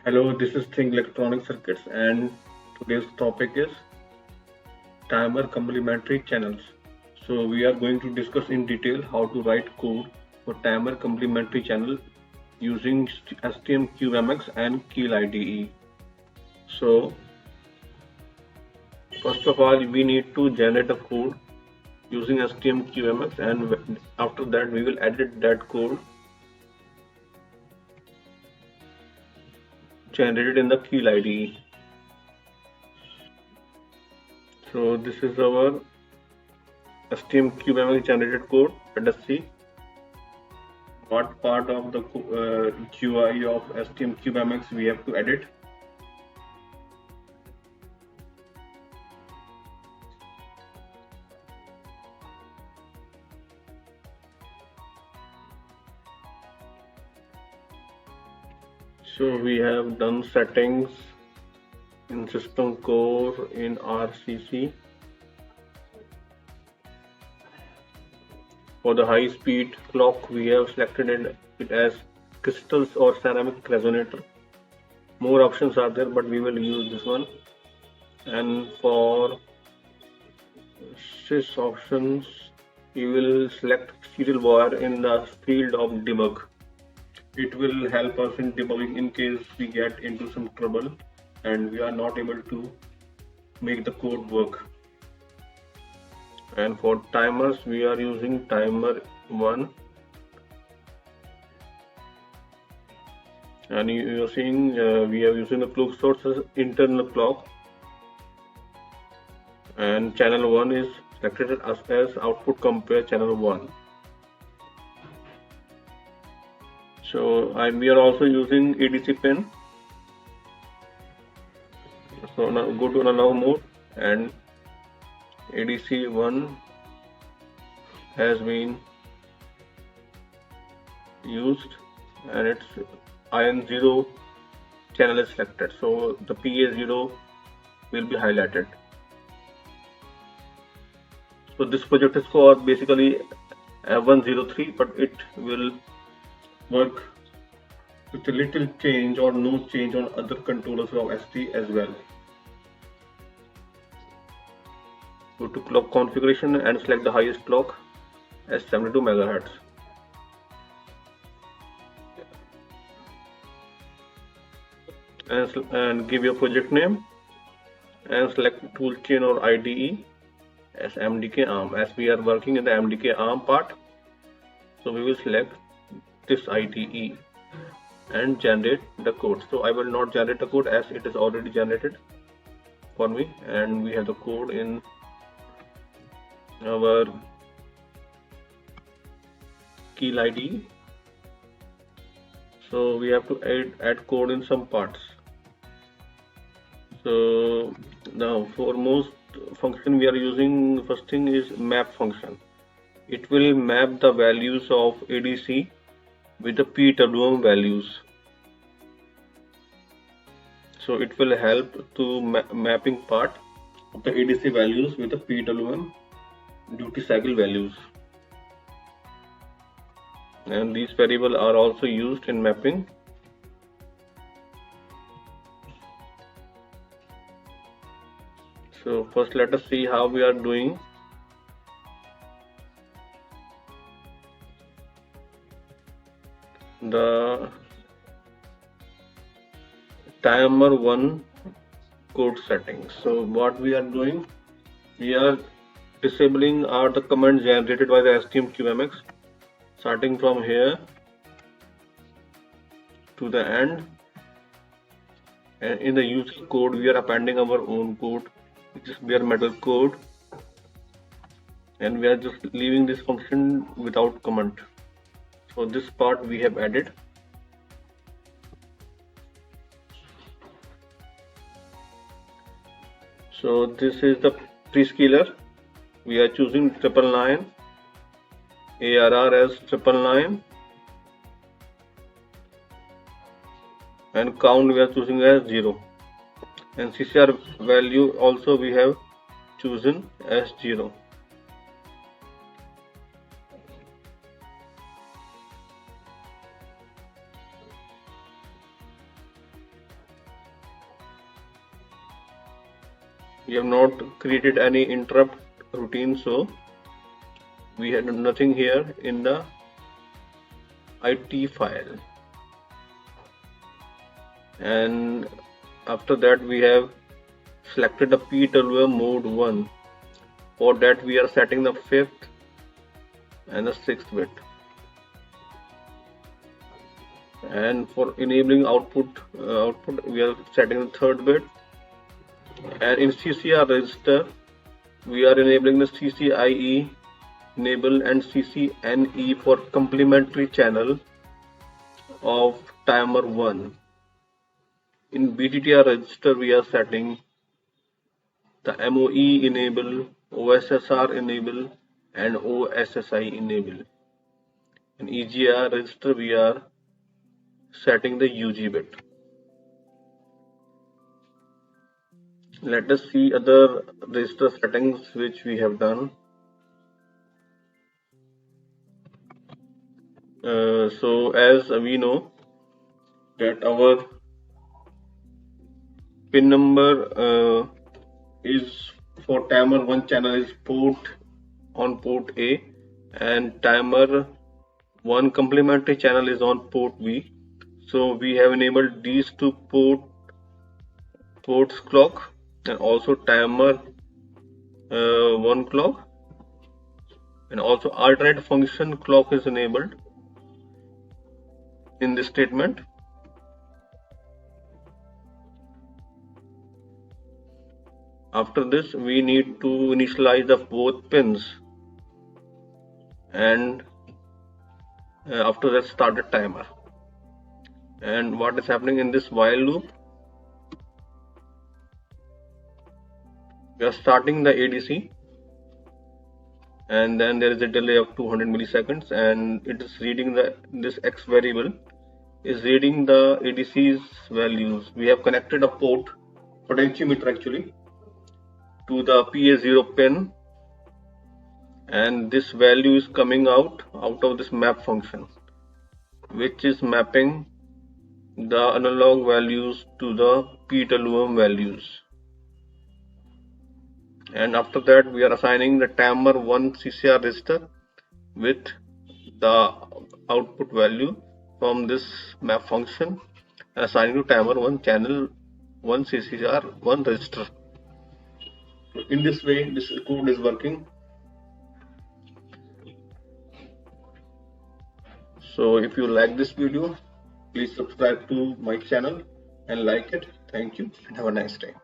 Hello, this is Think Electronic Circuits, and today's topic is timer complementary channels. So we are going to discuss in detail how to write code for timer complementary channel using STM32 and Keil IDE. So first of all, we need to generate a code using STM32, and after that we will edit that code generated in the Keil IDE. So this is our STM32 generated code. Let us see what part of the GUI of STM32 we have to edit. So we have done settings in system core in RCC. For the high speed clock, we have selected it as crystals or ceramic resonator. More options are there, but we will use this one. And for sys options, we will select serial wire in the field of debug. It will help us in debugging in case we get into some trouble and we are not able to make the code work. And for timers, we are using timer 1, and you are seeing we are using the clock source as internal clock, and channel 1 is selected as output compare channel 1. So we are also using ADC pin. So now go to allow mode, and ADC 1 has been used and its IN0 channel is selected, so the PA0 will be highlighted. So this project is for basically F103, but it will work with a little change or no change on other controllers of ST as well. Go to clock configuration and select the highest clock as 72 MHz. And give your project name and select toolchain or IDE as MDK ARM. As we are working in the MDK ARM part, so we will select this IDE and generate the code. So I will not generate the code as it is already generated for me, and we have the code in our Keil IDE. So we have to add code in some parts. So now for most function we are using, first thing is map function. It will map the values of ADC with the PWM values. So it will help to mapping part of the ADC values with the PWM duty cycle values. And these variables are also used in mapping. So first let us see how we are doing. The timer 1 code settings. So what we are doing, we are disabling are the commands generated by the STM32, starting from here to the end, and in the user code we are appending our own code, which is bare metal code, and we are just leaving this function without comment. So this part we have added. So this is the prescaler. We are choosing 999, ARR as 999, and count we are choosing as 0, and CCR value also we have chosen as 0. we have not created any interrupt routine, so we had nothing here in the IT file. And after that we have selected the PWM mode 1. For that we are setting the 5th and the 6th bit. And for enabling output we are setting the 3rd bit. And in CCR register we are enabling the CCIE enable and CCNE for complementary channel of timer 1. In BTTR register we are setting the MOE enable, OSSR enable and OSSI enable. In EGR register we are setting the UG bit. Let us see other register settings which we have done. So as we know that our pin number is for timer 1 channel is on port A, and timer 1 complementary channel is on port B. So we have enabled these two ports clock and also timer 1 clock, and also alternate function clock is enabled in this statement. After this we need to initialize the both pins, and after that start the timer. And what is happening in this while loop, we are starting the ADC and then there is a delay of 200 milliseconds, and it is reading this X variable is reading the ADC's values. We have connected a port potentiometer actually to the PA0 pin, and this value is coming out of this map function, which is mapping the analog values to the PWM values. And after that we are assigning the timer 1 CCR register with the output value from this map function and assigning to timer 1 channel 1 CCR 1 register. In this way this code is working. So if you like this video, please subscribe to my channel and like it. Thank you and have a nice day.